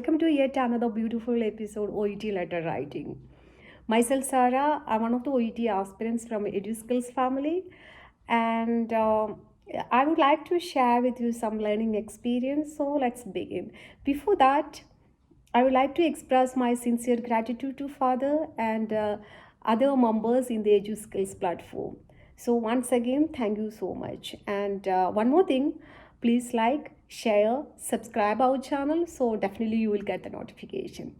welcome to yet another beautiful episode OET letter writing. Myself Sarah, I'm one of the OET aspirants from EduSkills family, and I would like to share with you some learning experience. So let's begin. Before that, I would like to express my sincere gratitude to Father and other members in the EduSkills platform. So once again, thank you so much. And one more thing, please like, share, subscribe our channel. So definitely you will get the notification.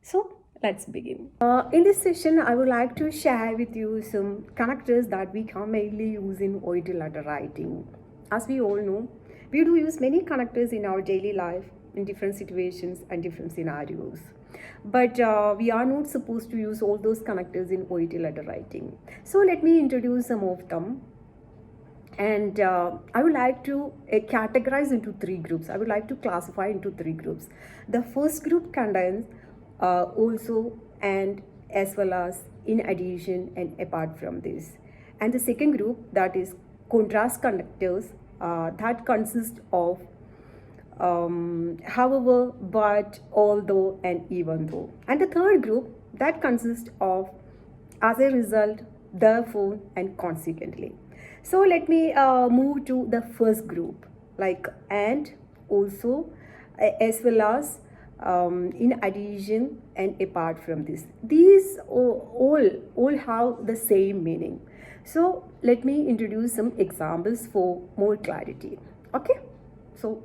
So let's begin. In this session, I would like to share with you some connectors that we can mainly use in OET letter writing. As we all know, we do use many connectors in our daily life in different situations and different scenarios. But we are not supposed to use all those connectors in OET letter writing. So let me introduce some of them. And I would like to categorize into three groups. I would like to classify into three groups. The first group contains also and as well as in addition and apart from this. And the second group, that is contrast connectors, that consist of however, but, although, and even though. And the third group, that consists of as a result, therefore, and consequently. So let me move to the first group, like and, also, as well as, in addition and apart from this. These all have the same meaning. So let me introduce some examples for more clarity. Okay, so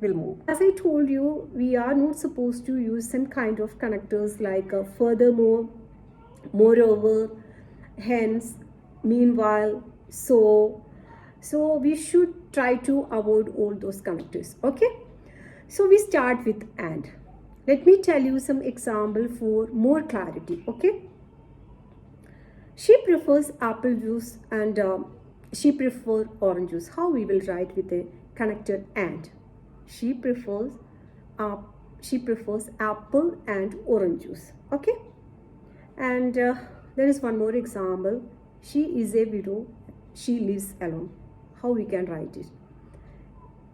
we'll move. As I told you, we are not supposed to use some kind of connectors like furthermore, moreover, hence, meanwhile, so we should try to avoid all those connectors. Okay, so we start with and. Let me tell you some example for more clarity. Okay, she prefers apple juice and she prefers orange juice. How we will write with a connector and? She prefers apple and orange juice. Okay, and there is one more example. She is a widow. She lives alone. How we can write it?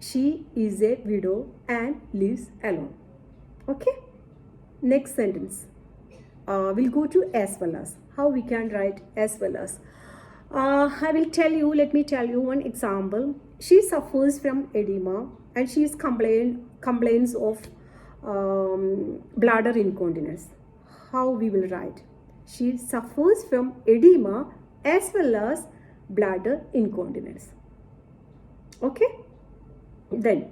She is a widow and lives alone. Okay. Next sentence. We'll go to as well as. How we can write as well as? Let me tell you one example. She suffers from edema and she is complains of bladder incontinence. How we will write? She suffers from edema as well as bladder incontinence. Okay. Then,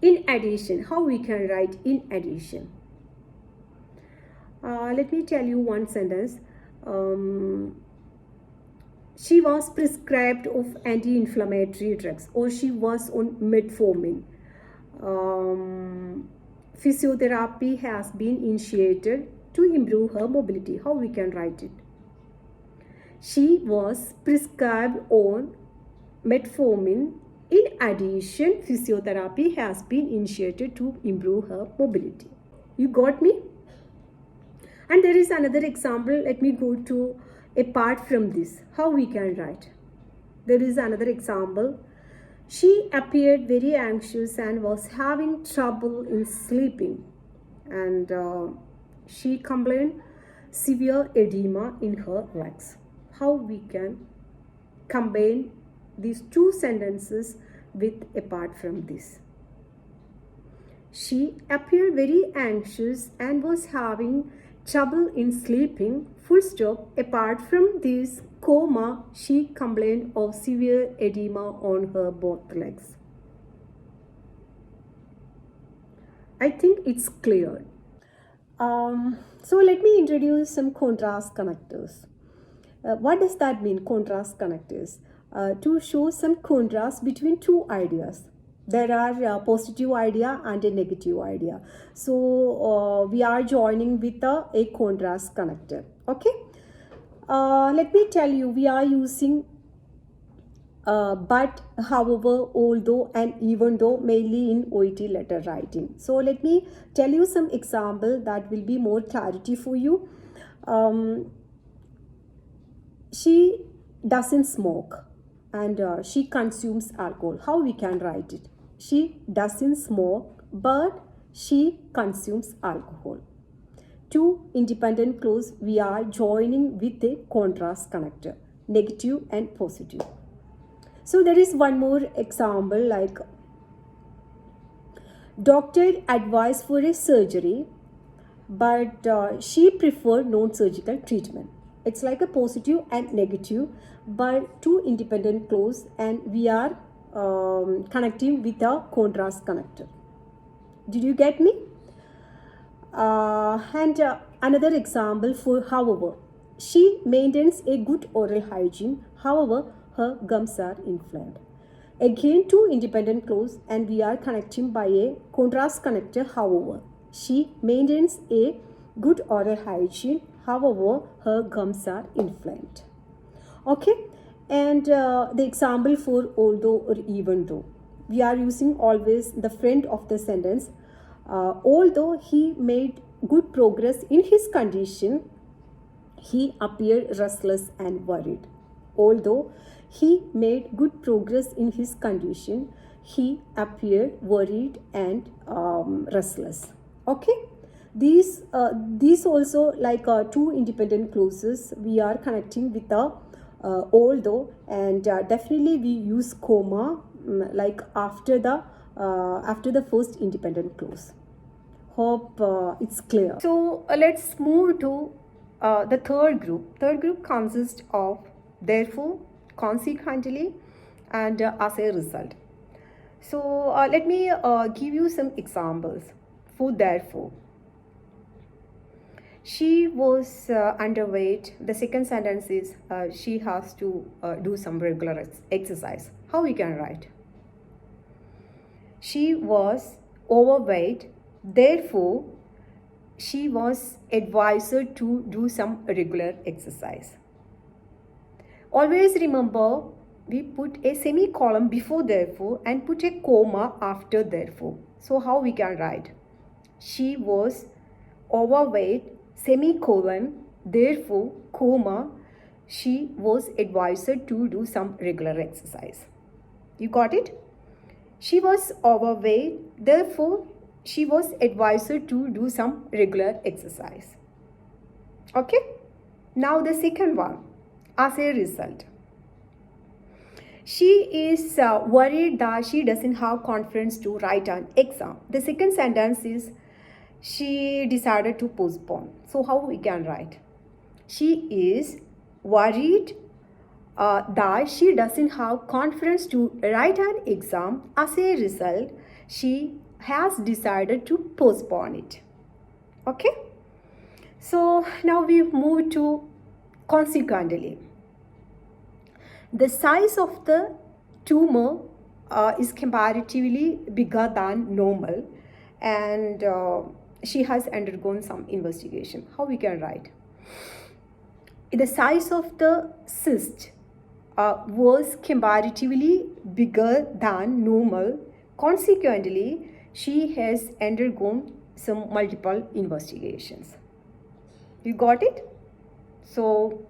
in addition, how we can write in addition? Let me tell you one sentence. She was prescribed of anti-inflammatory drugs, or she was on metformin. Physiotherapy has been initiated to improve her mobility. How we can write it? She was prescribed on metformin. In addition, physiotherapy has been initiated to improve her mobility. You got me? And there is another example. Let me go to apart from this. How we can write? There is another example. She appeared very anxious and was having trouble in sleeping. And she complained severe edema in her legs. How we can combine these two sentences with apart from this? She appeared very anxious and was having trouble in sleeping, full stop. Apart from this, comma, she complained of severe edema on her both legs. I think it's clear. So let me introduce some contrast connectors. What does that mean, contrast connectors? To show some contrast between two ideas. There are positive idea and a negative idea. So we are joining with a contrast connector. Okay. Let me tell you, we are using but, however, although, and even though mainly in OET letter writing. So let me tell you some example that will be more clarity for you. She doesn't smoke and she consumes alcohol. How we can write it? She doesn't smoke but she consumes alcohol. Two independent clause, we are joining with a contrast connector, negative and positive. So there is one more example, like doctor advised for a surgery, but she preferred non-surgical treatment. It's like a positive and negative, but two independent clause, and we are connecting with a contrast connector. Did you get me? And another example for however, she maintains a good oral hygiene, however, her gums are inflamed. Again, two independent clause, and we are connecting by a contrast connector, however. She maintains a good oral hygiene, however, her gums are inflamed. Okay, and the example for although or even though, we are using always the front of the sentence. Although he made good progress in his condition, he appeared restless and worried. Although he made good progress in his condition, he appeared worried and restless. Okay, these also, like two independent clauses, we are connecting with the although, and definitely we use comma like after the first independent clause. Hope it's clear. So let's move to the third group. Third group consists of therefore, consequently, and as a result. So let me give you some examples for therefore. She was underweight. The second sentence is she has to do some regular exercise. How we can write? She was overweight. Therefore, she was advised to do some regular exercise. Always remember, we put a semicolon before therefore and put a comma after therefore. So how we can write? She was overweight, semicolon, therefore, comma, she was advised to do some regular exercise. You got it? She was overweight, therefore, she was advised to do some regular exercise. Okay? Now the second one, as a result. She is worried that she doesn't have confidence to write an exam. The second sentence is she decided to postpone. So how we can write? She is worried that she doesn't have confidence to write an exam. As a result, she has decided to postpone it. Okay? So now we move to consequently. The size of the tumor is comparatively bigger than normal, and she has undergone some investigation. How we can write? The size of the cyst was comparatively bigger than normal. Consequently, she has undergone some multiple investigations. You got it? So,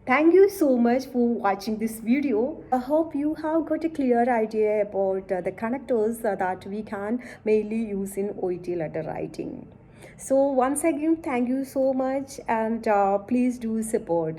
thank you so much for watching this video. I hope you have got a clear idea about the connectors that we can mainly use in OET letter writing. So once again, thank you so much, and please do support.